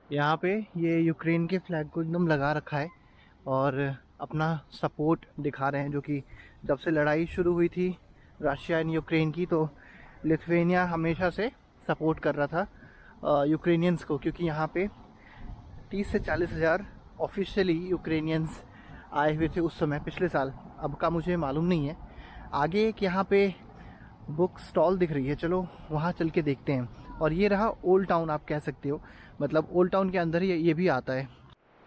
यहाँ पे ये यूक्रेन के फ्लैग को एकदम लगा रखा है और अपना सपोर्ट दिखा रहे हैं, जो कि जब से लड़ाई शुरू हुई थी रशिया एंड यूक्रेन की, तो लिथुआनिया हमेशा से सपोर्ट कर रहा था यूक्रेनियंस को, क्योंकि यहाँ पे 30 से 40 हज़ार ऑफिशियली यूक्रेनियंस आए हुए थे उस समय, पिछले साल। अब का मुझे मालूम नहीं है। आगे एक यहाँ पे बुक स्टॉल दिख रही है, चलो वहाँ चल के देखते हैं। और ये रहा ओल्ड टाउन, आप कह सकते हो, मतलब ओल्ड टाउन के अंदर ही ये भी आता है।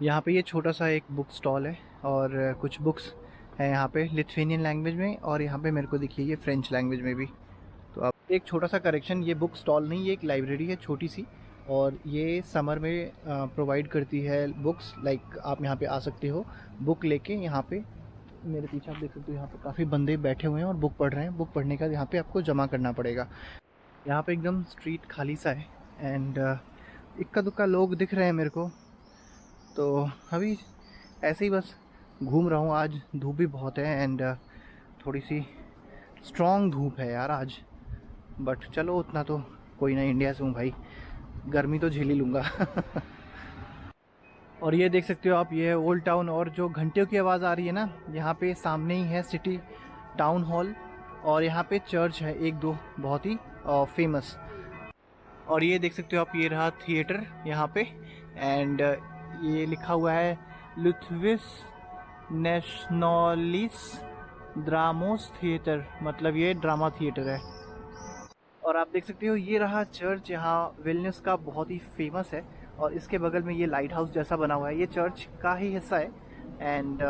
यहाँ पे ये छोटा सा एक बुक स्टॉल है और कुछ बुक्स हैं यहाँ पे लिथुआनियन लैंग्वेज में, और यहाँ पे मेरे को दिखिए ये फ्रेंच लैंग्वेज में भी। तो अब एक छोटा सा करेक्शन, ये बुक स्टॉल नहीं, ये एक लाइब्रेरी है छोटी सी, और ये समर में प्रोवाइड करती है बुक्स। लाइक आप यहाँ पे आ सकते हो बुक लेके। यहाँ पे मेरे पीछे आप देख सकते हो, यहाँ पे काफ़ी बंदे बैठे हुए हैं और बुक पढ़ रहे हैं। बुक पढ़ने का यहाँ पे आपको जमा करना पड़ेगा। यहाँ पे एकदम स्ट्रीट खाली सा है एंड इक्का दुक्का लोग दिख रहे हैं मेरे को। तो अभी ऐसे ही बस घूम रहा हूँ। आज धूप भी बहुत है एंड थोड़ी सी स्ट्रॉन्ग धूप है यार आज, बट चलो उतना तो कोई ना, इंडिया से हूँ भाई, गर्मी तो झेल ही लूँगा। और ये देख सकते हो आप, ये है ओल्ड टाउन, और जो घंटियों की आवाज़ आ रही है ना, यहाँ पे सामने ही है सिटी टाउन हॉल, और यहाँ पे चर्च है एक दो बहुत ही फेमस। और ये देख सकते हो आप, ये रहा थिएटर यहाँ पे, एंड ये लिखा हुआ है लुथविस नेशनलिस ड्रामोस थिएटर, मतलब ये ड्रामा थिएटर है। और आप देख सकते हो ये रहा चर्च, यहाँ विल्नियस का बहुत ही फेमस है, और इसके बगल में ये लाइट हाउस जैसा बना हुआ है, ये चर्च का ही हिस्सा है। एंड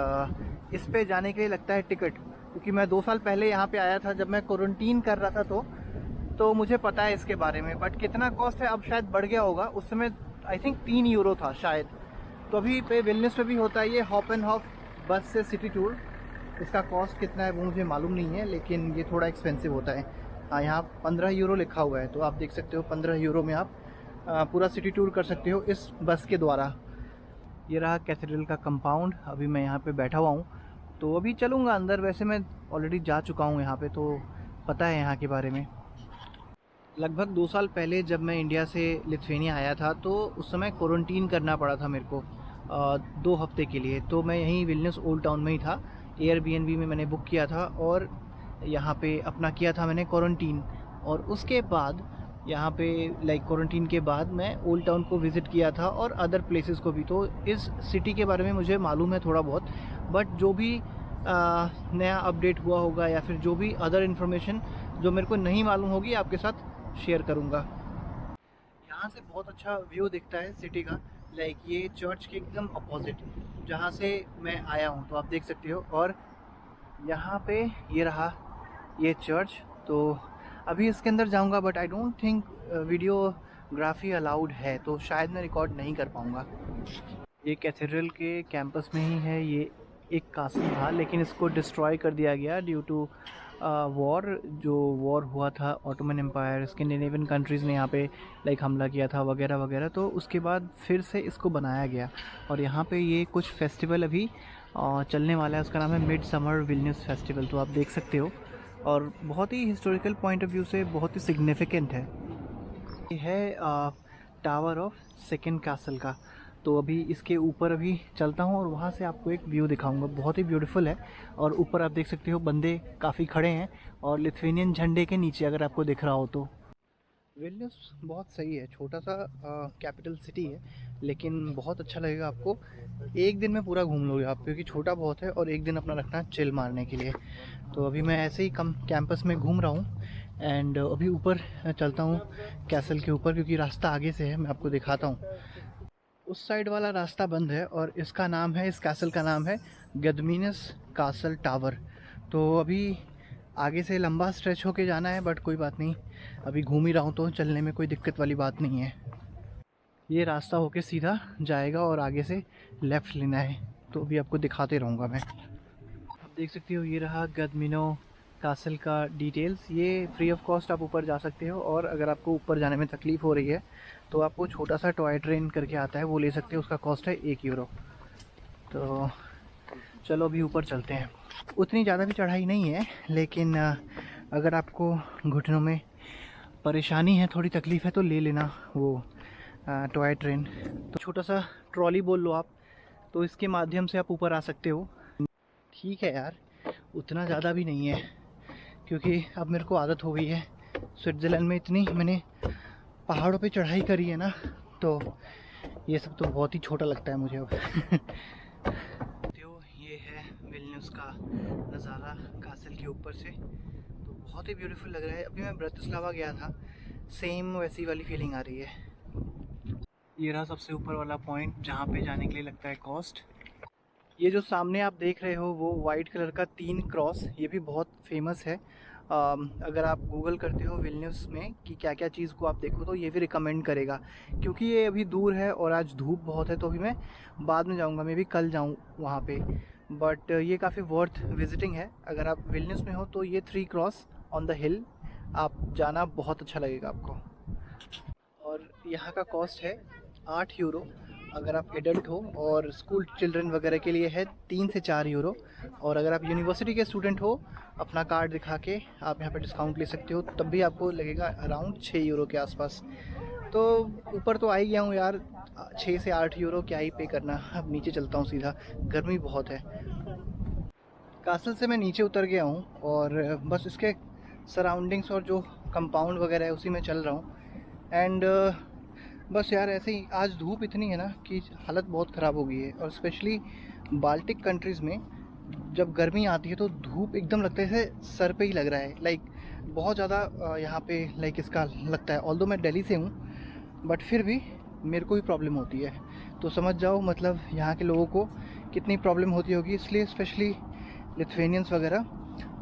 इस पे जाने के लिए लगता है टिकट, क्योंकि मैं 2 साल पहले यहाँ पे आया था जब मैं क्वारंटीन कर रहा था, तो मुझे पता है इसके बारे में। बट कितना कॉस्ट है अब शायद बढ़ गया होगा, उस समय आई थिंक 3 यूरो था शायद। तो अभी पे विल्नियस में भी होता है ये हॉप एंड हॉप बस से सिटी टूर। इसका कॉस्ट कितना है वो मुझे मालूम नहीं है, लेकिन ये थोड़ा एक्सपेंसिव होता है। हाँ, यहाँ 15 यूरो लिखा हुआ है, तो आप देख सकते हो 15 यूरो में आप पूरा सिटी टूर कर सकते हो इस बस के द्वारा। ये रहा कैथेड्रल का कंपाउंड, अभी मैं यहाँ पे बैठा हुआ हूँ, तो अभी चलूँगा अंदर। वैसे मैं ऑलरेडी जा चुका हूँ यहाँ पे, तो पता है यहाँ के बारे में। लगभग 2 साल पहले जब मैं इंडिया से लिथुआनिया आया था, तो उस समय क्वारंटीन करना पड़ा था मेरे को 2 हफ्ते के लिए। तो मैं यहीं विल्नियस ओल्ड टाउन में ही था, एयरबीएनबी में मैंने बुक किया था, और यहाँ पे अपना किया था मैंने क्वारंटीन। और उसके बाद यहाँ पे लाइक क्वारंटीन के बाद मैं ओल्ड टाउन को विज़िट किया था, और अदर प्लेसेस को भी। तो इस सिटी के बारे में मुझे मालूम है थोड़ा बहुत, बट जो भी नया अपडेट हुआ होगा या फिर जो भी अदर इन्फॉर्मेशन जो मेरे को नहीं मालूम होगी, आपके साथ शेयर करूँगा। यहाँ से बहुत अच्छा व्यू दिखता है सिटी का, लाइक ये चर्च के एकदम अपोजिट जहाँ से मैं आया हूँ, तो आप देख सकते हो। और यहाँ पे ये रहा ये चर्च, तो अभी इसके अंदर जाऊँगा, but I don't think videography allowed है, तो शायद मैं रिकॉर्ड नहीं कर पाऊँगा। ये कैथेड्रल के कैंपस में ही है, ये एक कासल था, लेकिन इसको डिस्ट्रॉय कर दिया गया ड्यू टू वॉर। जो वॉर हुआ था ऑटोमन एम्पायर, स्कैंडिनेवियन कंट्रीज़ ने यहाँ पे लाइक हमला किया था वगैरह वगैरह, तो उसके बाद फिर से इसको बनाया गया। और यहाँ पे ये कुछ फेस्टिवल अभी चलने वाला है, उसका नाम है मिड समर विल्नियस फेस्टिवल, तो आप देख सकते हो। और बहुत ही हिस्टोरिकल पॉइंट ऑफ व्यू से बहुत ही सिग्निफिकेंट है। ये है टावर ऑफ सेकेंड कैसल का। तो अभी इसके ऊपर अभी चलता हूँ और वहाँ से आपको एक व्यू दिखाऊंगा, बहुत ही ब्यूटीफुल है। और ऊपर आप देख सकते हो बंदे काफ़ी खड़े हैं, और लिथुआनियन झंडे के नीचे अगर आपको दिख रहा हो तो। विल्नियस बहुत सही है, छोटा सा कैपिटल सिटी है, लेकिन बहुत अच्छा लगेगा आपको। एक दिन में पूरा घूम लोगे आप, क्योंकि छोटा बहुत है, और एक दिन अपना रखना चिल मारने के लिए। तो अभी मैं ऐसे ही कम कैंपस में घूम रहा हूँ, एंड अभी ऊपर चलता हूँ कैसल के ऊपर, क्योंकि रास्ता आगे से है, मैं आपको दिखाता हूँ। उस साइड वाला रास्ता बंद है, और इसका नाम है, इस कैसल का नाम है गदमिनस कासल टावर। तो अभी आगे से लंबा स्ट्रेच होके जाना है, बट कोई बात नहीं, अभी घूम ही रहा हूँ, तो चलने में कोई दिक्कत वाली बात नहीं है। ये रास्ता होके सीधा जाएगा और आगे से लेफ़्ट लेना है, तो अभी आपको दिखाते रहूँगा मैं। आप देख सकते हो ये रहा गदमिनो कासल का डिटेल्स। ये फ्री ऑफ कॉस्ट आप ऊपर जा सकते हो, और अगर आपको ऊपर जाने में तकलीफ़ हो रही है तो आपको छोटा सा टॉय ट्रेन करके आता है, वो ले सकते हो, उसका कॉस्ट है 1 यूरो। तो चलो अभी ऊपर चलते हैं। उतनी ज़्यादा भी चढ़ाई नहीं है, लेकिन अगर आपको घुटनों में परेशानी है, थोड़ी तकलीफ़ है, तो ले लेना वो टॉय ट्रेन। तो छोटा सा ट्रॉली बोल लो आप, तो इसके माध्यम से आप ऊपर आ सकते हो। ठीक है यार, उतना ज़्यादा भी नहीं है, क्योंकि अब मेरे को आदत हो गई है। स्विट्ज़रलैंड में इतनी मैंने पहाड़ों पे चढ़ाई करी है ना, तो ये सब तो बहुत ही छोटा लगता है मुझे अब। तो ये है विल्नियस का नज़ारा कासल के ऊपर से, तो बहुत ही ब्यूटीफुल लग रहा है। अभी मैं ब्रतिस्लावा गया था, सेम वैसी वाली फीलिंग आ रही है। ये रहा सबसे ऊपर वाला पॉइंट जहाँ पे जाने के लिए लगता है कॉस्ट। ये जो सामने आप देख रहे हो वो वाइट कलर का 3 क्रॉस, ये भी बहुत फेमस है। अगर आप गूगल करते हो विल्नियस में कि क्या क्या चीज़ को आप देखो, तो ये भी रिकमेंड करेगा, क्योंकि ये अभी दूर है और आज धूप बहुत है, तो अभी मैं बाद में जाऊँगा, मैं भी कल जाऊँ वहाँ पे। बट ये काफ़ी वर्थ विजिटिंग है। अगर आप विल्नियस में हो तो ये 3 क्रॉस ऑन द हिल आप जाना, बहुत अच्छा लगेगा आपको। और यहाँ का कॉस्ट है 8 यूरो अगर आप एडल्ट हो, और स्कूल चिल्ड्रन वगैरह के लिए है 3 से 4 यूरो। और अगर आप यूनिवर्सिटी के स्टूडेंट हो, अपना कार्ड दिखा के आप यहाँ पे डिस्काउंट ले सकते हो, तब भी आपको लगेगा अराउंड 6 यूरो के आसपास। तो ऊपर तो आ ही गया हूँ यार, 6 से 8 यूरो क्या ही पे करना। अब नीचे चलता हूँ सीधा, गर्मी बहुत है। कासल से मैं नीचे उतर गया हूँ और बस इसके सराउंडिंग्स और जो कंपाउंड वगैरह है उसी में चल रहा हूँ। एंड बस यार ऐसे ही आज धूप इतनी है ना कि हालत बहुत ख़राब हो गई है। और स्पेशली बाल्टिक कंट्रीज़ में जब गर्मी आती है तो धूप एकदम लगता है जैसे सर पे ही लग रहा है। लाइक बहुत ज़्यादा यहाँ पे लाइक इसका लगता है। ऑल्दो मैं दिल्ली से हूँ, बट फिर भी मेरे को भी प्रॉब्लम होती है। तो समझ जाओ मतलब यहाँ के लोगों को कितनी प्रॉब्लम होती होगी। इसलिए स्पेशली लिथुएनियंस वगैरह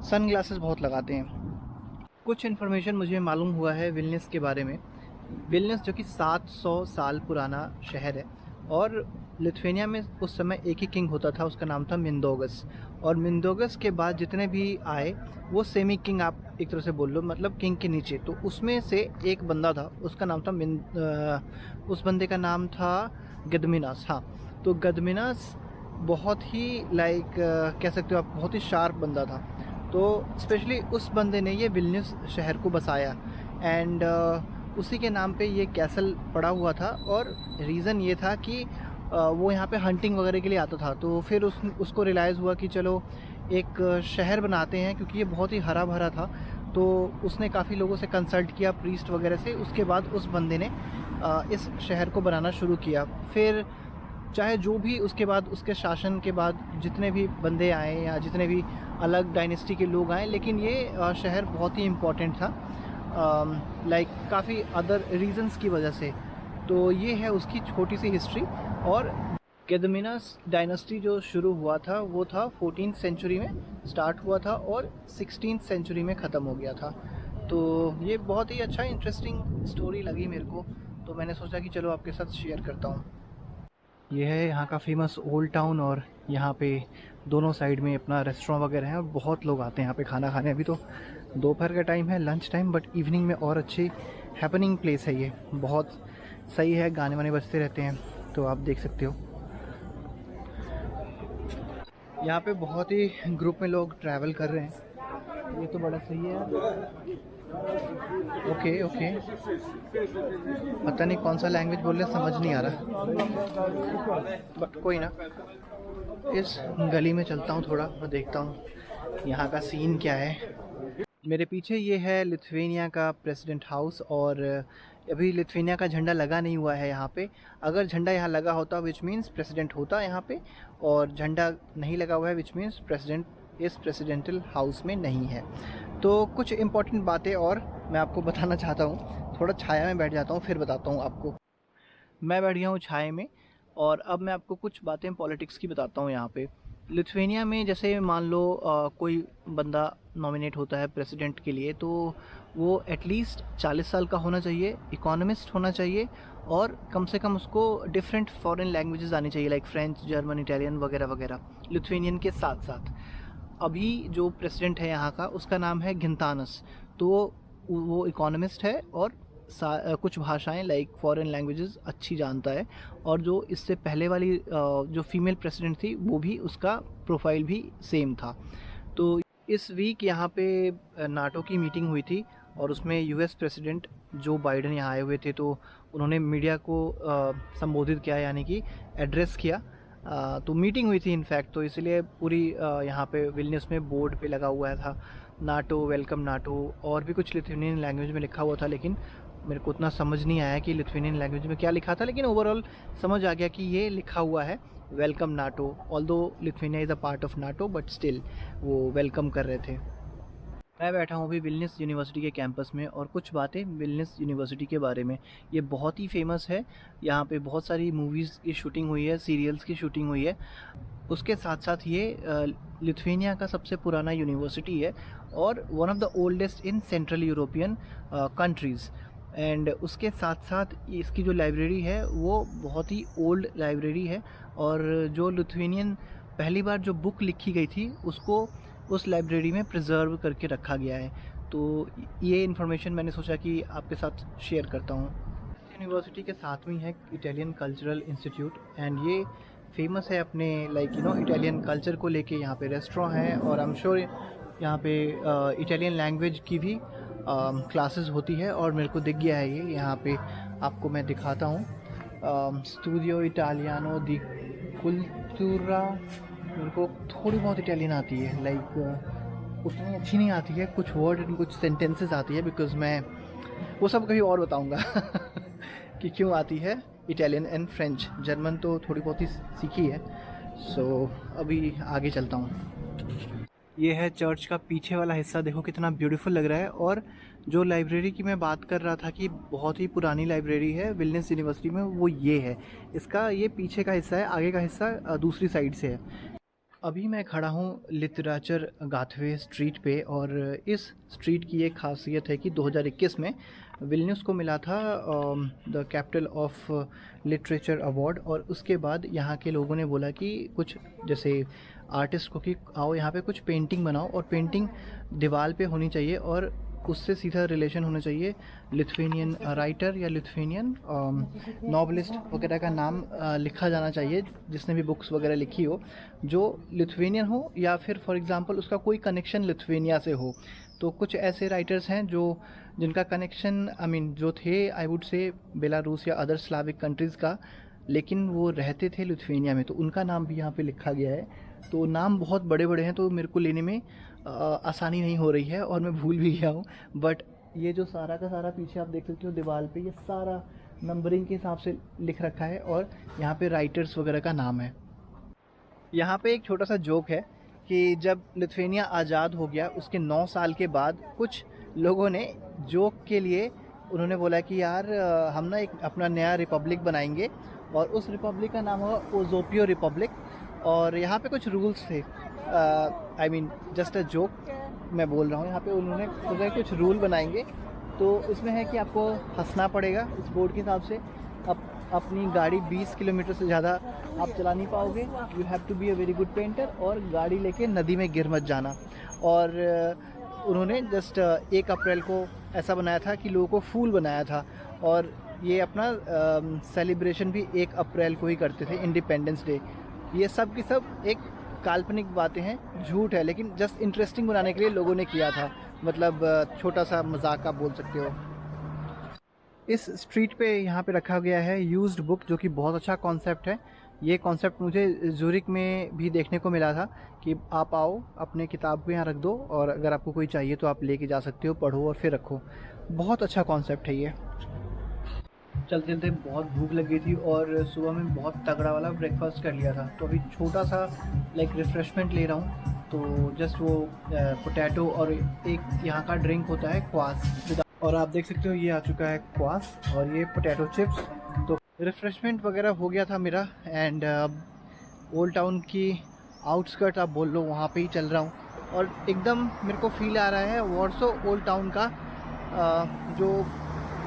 सन ग्लासेस बहुत लगाते हैं। कुछ इन्फॉर्मेशन मुझे मालूम हुआ है विल्नियस के बारे में। विल्नियस जो कि 700 साल पुराना शहर है, और लिथुएनिया में उस समय एक ही किंग होता था, उसका नाम था मिंदोगस। और मिंदोगस के बाद जितने भी आए वो सेमी किंग आप एक तरह से बोल लो, मतलब किंग के नीचे। तो उसमें से एक बंदा था, उसका नाम था उस बंदे का नाम था गदमिनास। हाँ, तो गदमिनास बहुत ही लाइक कह सकते हो आप बहुत ही शार्प बंदा था। तो स्पेशली उस बंदे ने ये विल्नियस शहर को बसाया। एंड उसी के नाम पे ये कैसल पड़ा हुआ था। और रीज़न ये था कि वो यहाँ पे हंटिंग वगैरह के लिए आता था। तो फिर उसको रियलाइज़ हुआ कि चलो एक शहर बनाते हैं, क्योंकि ये बहुत ही हरा भरा था। तो उसने काफ़ी लोगों से कंसल्ट किया, प्रीस्ट वगैरह से। उसके बाद उस बंदे ने इस शहर को बनाना शुरू किया। फिर चाहे जो भी उसके बाद उसके शासन के बाद जितने भी बंदे आए या जितने भी अलग डायनेस्टी के लोग आए, लेकिन ये शहर बहुत ही इम्पोर्टेंट था लाइक काफ़ी अदर रीजंस की वजह से। तो ये है उसकी छोटी सी हिस्ट्री। और गदमिनास डायनेस्टी जो शुरू हुआ था वो था 14th सेंचुरी में स्टार्ट हुआ था और 16th सेंचुरी में ख़त्म हो गया था। तो ये बहुत ही अच्छा इंटरेस्टिंग स्टोरी लगी मेरे को, तो मैंने सोचा कि चलो आपके साथ शेयर करता हूँ। ये है यहाँ का फेमस ओल्ड टाउन, और यहाँ पे दोनों साइड में अपना रेस्टोरेंट वगैरह है और बहुत लोग आते हैं यहाँ पे खाना खाने। अभी तो दोपहर का टाइम है, लंच टाइम, बट इवनिंग में और अच्छी हैपनिंग प्लेस है ये, बहुत सही है। गाने वाने बजते रहते हैं, तो आप देख सकते हो। यहाँ पे बहुत ही ग्रुप में लोग ट्रैवल कर रहे हैं, ये तो बड़ा सही है यार। ओके ओके, पता नहीं कौन सा लैंग्वेज बोल रहे, समझ नहीं आ रहा, बट कोई ना। इस गली में चलता हूँ थोड़ा, मैं देखता हूँ यहाँ का सीन क्या है। मेरे पीछे ये है लिथुएनिया का प्रेसिडेंट हाउस, और अभी लिथुएनिया का झंडा लगा नहीं हुआ है यहाँ पे। अगर झंडा यहाँ लगा होता विच मीन्स प्रेसिडेंट होता यहाँ पे, और झंडा नहीं लगा हुआ है विच मीन्स प्रेसिडेंट इस प्रेसिडेंटल हाउस में नहीं है। तो कुछ इम्पॉर्टेंट बातें और मैं आपको बताना चाहता हूँ। थोड़ा छाया में बैठ जाता हूँ फिर बताता हूँ आपको। मैं बैठ गया हूँ छाया में, और अब मैं आपको कुछ बातें पॉलिटिक्स की बताता हूँ। यहाँ पे लिथुएनिया में जैसे मान लो कोई बंदा नॉमिनेट होता है प्रेसिडेंट के लिए, तो वो एटलीस्ट 40 साल का होना चाहिए, इकोनॉमिस्ट होना चाहिए, और कम से कम उसको डिफरेंट फॉरेन लैंग्वेजेस आनी चाहिए, लाइक फ्रेंच, जर्मन, इटालियन वगैरह वगैरह, लिथुएनियन के साथ साथ। अभी जो प्रेसिडेंट है यहाँ का, उसका नाम है गिंतानस। तो वो इकोनॉमिस्ट है और कुछ भाषाएं लाइक फॉरेन लैंग्वेजेस अच्छी जानता है। और जो इससे पहले वाली जो फीमेल प्रेसिडेंट थी, वो भी उसका प्रोफाइल भी सेम था। तो इस वीक यहाँ पे नाटो की मीटिंग हुई थी, और उसमें यूएस प्रेसिडेंट जो बाइडन यहाँ आए हुए थे। तो उन्होंने मीडिया को संबोधित किया, यानी कि एड्रेस किया। तो मीटिंग हुई थी इनफैक्ट, तो इसलिए पूरी यहाँ पे विल्नियस में बोर्ड पे लगा हुआ था नाटो, वेलकम नाटो, और भी कुछ लिथुनियन लैंग्वेज में लिखा हुआ था, लेकिन मेरे को उतना समझ नहीं आया कि लिथुनियन लैंग्वेज में क्या लिखा था, लेकिन ओवरऑल समझ आ गया कि ये लिखा हुआ है welcome NATO. Although Lithuania is a part of NATO, but still वो वेलकम कर रहे थे। मैं बैठा हूँ अभी विल्नियस यूनिवर्सिटी के कैंपस में, और कुछ बातें विल्नियस यूनिवर्सिटी के बारे में। ये बहुत ही फेमस है, यहाँ पे बहुत सारी मूवीज़ की शूटिंग हुई है, सीरियल्स की शूटिंग हुई है। उसके साथ साथ ये लिथुआनिया का सबसे पुराना यूनिवर्सिटी है और one of the oldest in central European countries. And उसके साथ साथ इसकी जो लाइब्रेरी है वो बहुत ही ओल्ड लाइब्रेरी है, और जो लिथुआनियन पहली बार जो बुक लिखी गई थी उसको उस लाइब्रेरी में प्रिजर्व करके रखा गया है। तो ये इन्फॉर्मेशन मैंने सोचा कि आपके साथ शेयर करता हूँ। यूनिवर्सिटी के साथ में है इटालियन कल्चरल इंस्टीट्यूट, एंड ये फेमस है अपने इटालियन कल्चर को लेके। यहाँ पे रेस्टोरेंट है, और आई एम श्योर यहाँ पे इटालियन लैंग्वेज की भी क्लासेस होती है, और मेरे को दिख गया है ये यहाँ पे, आपको मैं दिखाता हूँ। स्टूडियो इटालियानो दी कुल्तुरा। मेरे को थोड़ी बहुत इटालियन आती है, उतनी अच्छी नहीं आती है, कुछ वर्ड कुछ सेंटेंसेस आती है, बिकॉज़ मैं वो सब कभी और बताऊंगा कि क्यों आती है इटालियन एंड फ्रेंच। जर्मन तो थोड़ी बहुत ही सीखी है। सो अभी आगे चलता हूँ। ये है चर्च का पीछे वाला हिस्सा, देखो कितना ब्यूटीफुल लग रहा है। और जो लाइब्रेरी की मैं बात कर रहा था कि बहुत ही पुरानी लाइब्रेरी है विल्नियस यूनिवर्सिटी में, वो ये है। इसका ये पीछे का हिस्सा है, आगे का हिस्सा दूसरी साइड से है। अभी मैं खड़ा हूँ लिटरेचर गाथवे स्ट्रीट पे, और इस स्ट्रीट की एक खासियत है कि 2021 में विल्नियस को मिला था the capital of literature award. और उसके बाद यहाँ के लोगों ने बोला कि कुछ जैसे आर्टिस्ट को कि आओ यहाँ पे कुछ पेंटिंग बनाओ, और पेंटिंग दीवार पे होनी चाहिए, और उससे सीधा रिलेशन होना चाहिए लिथुआनियन राइटर या लिथुआनियन नॉवलिस्ट वगैरह का नाम लिखा जाना चाहिए, जिसने भी बुक्स वगैरह लिखी हो, जो लिथुआनियन हो, या फिर फॉर एग्जांपल उसका कोई कनेक्शन लिथुआनिया से हो। तो कुछ ऐसे राइटर्स हैं जो जिनका कनेक्शन जो थे आई वुड से बेलारूस या अदर स्लाविक कंट्रीज़ का, लेकिन वो रहते थे लिथुआनिया में, तो उनका नाम भी यहाँ पे लिखा गया है। तो नाम बहुत बड़े बड़े हैं, तो मेरे को लेने में आसानी नहीं हो रही है, और मैं भूल भी गया हूँ। बट ये जो सारा का सारा पीछे आप देख सकते हो दीवार पे, ये सारा नंबरिंग के हिसाब से लिख रखा है, और यहाँ पे राइटर्स वगैरह का नाम है। यहाँ पे एक छोटा सा जोक है कि जब लिथुआनिया आज़ाद हो गया उसके 9 साल के बाद कुछ लोगों ने जोक के लिए उन्होंने बोला कि यार हम ना एक अपना नया रिपब्लिक बनाएंगे, और उस रिपब्लिक का नाम होगा ओजोपियो रिपब्लिक। और यहाँ पे कुछ रूल्स थे, जस्ट अ जोक मैं बोल रहा हूँ। यहाँ पे उन्होंने सोचा कुछ रूल बनाएंगे, तो इसमें है कि आपको हंसना पड़ेगा इस बोर्ड के हिसाब से। अपनी गाड़ी 20 किलोमीटर से ज़्यादा आप चला नहीं पाओगे, you have to be a very good painter, और गाड़ी लेके नदी में गिर मत जाना। और उन्होंने जस्ट 1 अप्रैल को ऐसा बनाया था कि लोगों को फूल बनाया था, और ये अपना सेलिब्रेशन भी 1 अप्रैल को ही करते थे, इंडिपेंडेंस डे। ये सब की सब एक काल्पनिक बातें हैं, झूठ है, लेकिन जस्ट इंटरेस्टिंग बनाने के लिए लोगों ने किया था, मतलब छोटा सा मजाक आप बोल सकते हो। इस स्ट्रीट पे यहाँ पे रखा गया है यूज्ड बुक, जो कि बहुत अच्छा कॉन्सेप्ट है। ये कॉन्सेप्ट मुझे ज़ूरिक में भी देखने को मिला था कि आप आओ अपने किताब को यहाँ रख दो, और अगर आपको कोई चाहिए तो आप लेके जा सकते हो, पढ़ो और फिर रखो। बहुत अच्छा कॉन्सेप्ट है ये। चलते चलते बहुत भूख लग गई थी, और सुबह में बहुत तगड़ा वाला ब्रेकफास्ट कर लिया था, तो अभी छोटा सा रिफ़्रेशमेंट ले रहा हूँ। तो जस्ट वो पोटैटो और एक यहाँ का ड्रिंक होता है क्वास, और आप देख सकते हो ये आ चुका है क्वास, और ये पोटैटो चिप्स। तो रिफ़्रेशमेंट वगैरह हो गया था मेरा, एंड अब ओल्ड टाउन की आउटस्कर्ट आप बोल लो, वहाँ पे ही चल रहा हूँ। और एकदम मेरे को फील आ रहा है वॉर्सो ओल्ड टाउन का, जो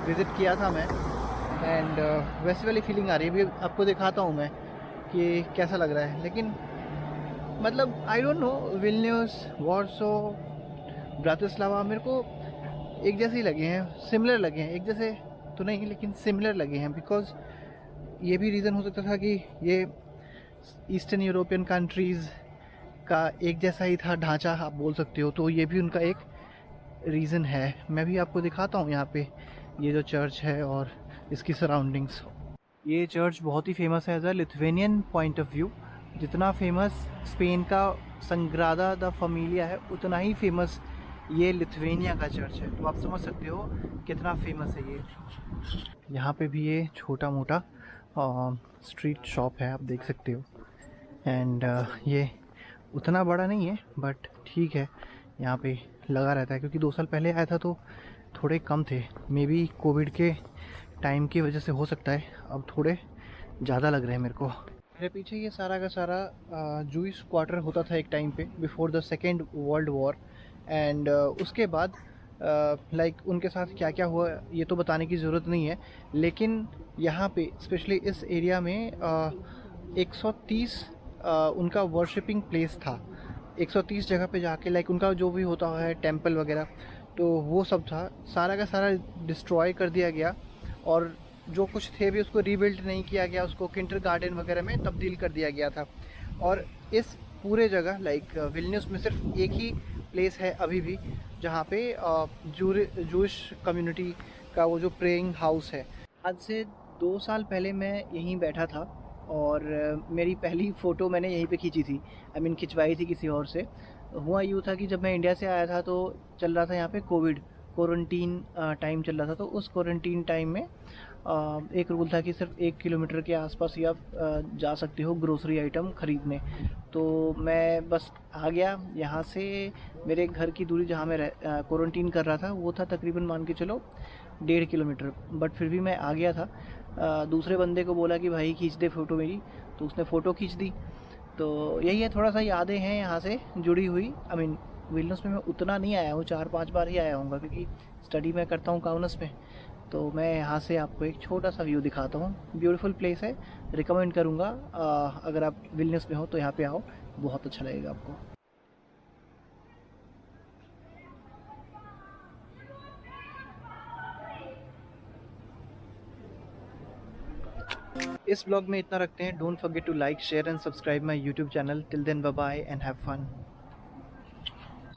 विज़िट किया था मैं, एंड वैसी वाली फीलिंग आ रही है। अभी आपको दिखाता हूँ मैं कि कैसा लग रहा है, लेकिन मतलब I don't know, Vilnius, Warsaw, Bratislava मेरे को एक जैसे ही लगे हैं, सिमिलर लगे हैं, एक जैसे तो नहीं लेकिन सिमिलर लगे हैं। बिकॉज़ ये भी रीज़न हो सकता था कि ये ईस्टर्न यूरोपियन कंट्रीज़ का एक जैसा ही था ढांचा, आप बोल सकते हो, तो ये भी उनका एक रीज़न है। मैं भी आपको दिखाता हूँ यहाँ पे ये जो चर्च है, और इसकी सराउंडिंग्स। ये चर्च बहुत ही फेमस है as a Lithuanian point of view. जितना फेमस स्पेन का संग्रादा द फैमिलिया है, उतना ही फेमस ये लिथुवेनिया का चर्च है। तो आप समझ सकते हो कितना फेमस है ये। यहाँ पे भी ये छोटा मोटा स्ट्रीट शॉप है, आप देख सकते हो। एंड ये उतना बड़ा नहीं है बट ठीक है, यहाँ पे लगा रहता है। क्योंकि 2 साल पहले आया था तो थोड़े कम थे, मे बी कोविड के टाइम की वजह से हो सकता है, अब थोड़े ज़्यादा लग रहे हैं मेरे को। मेरे पीछे ये सारा का सारा जूइश क्वार्टर होता था एक टाइम पे, before the second world war. And उसके बाद लाइक उनके साथ क्या क्या हुआ ये तो बताने की ज़रूरत नहीं है, लेकिन यहाँ पे स्पेशली इस एरिया में 130 उनका वर्शिपिंग प्लेस था। 130 जगह पे जाके लाइक उनका जो भी होता है टेंपल वगैरह, तो वो सब था। सारा का सारा डिस्ट्रॉय कर दिया गया और जो कुछ थे भी उसको रीबिल्ड नहीं किया गया, उसको किंडर गार्डन वगैरह में तब्दील कर दिया गया था। और इस पूरे जगह लाइक विल्नियस में सिर्फ एक ही प्लेस है अभी भी जहाँ पे जूइश कम्युनिटी का वो जो प्रेइंग हाउस है। आज से 2 साल पहले मैं यहीं बैठा था और मेरी पहली फ़ोटो मैंने यहीं पे खींची थी। आई मीन खिंचवाई थी किसी और से। हुआ यूँ था कि जब मैं इंडिया से आया था तो चल रहा था यहाँ पे कोविड क्वारंटीन टाइम चल रहा था। तो उस क्वारंटीन टाइम में एक रूल था कि सिर्फ 1 किलोमीटर के आसपास ही आप जा सकते हो ग्रोसरी आइटम ख़रीदने। तो मैं बस आ गया यहाँ से। मेरे घर की दूरी जहाँ मैं क्वारंटीन कर रहा था वो था तकरीबन मान के चलो 1.5 किलोमीटर, बट फिर भी मैं आ गया था। दूसरे बंदे को बोला कि भाई खींच दे फ़ोटो मेरी, तो उसने फ़ोटो खींच दी। तो यही है, थोड़ा सा यादें हैं यहाँ से जुड़ी हुई। आई मीन विल्नियस में मैं उतना नहीं आया हूँ, 4-5 बार ही आया हूँ क्योंकि स्टडी मैं करता हूँ काउनस में। तो मैं यहाँ से आपको एक छोटा सा व्यू दिखाता हूँ। ब्यूटीफुल प्लेस है, रिकमेंड करूँगा। अगर आप विल्नियस में हो तो यहाँ पे आओ, बहुत अच्छा लगेगा आपको। इस ब्लॉग में इतना रखते हैं। Don't forget to like, share and subscribe my YouTube channel. Till then bye bye and have fun.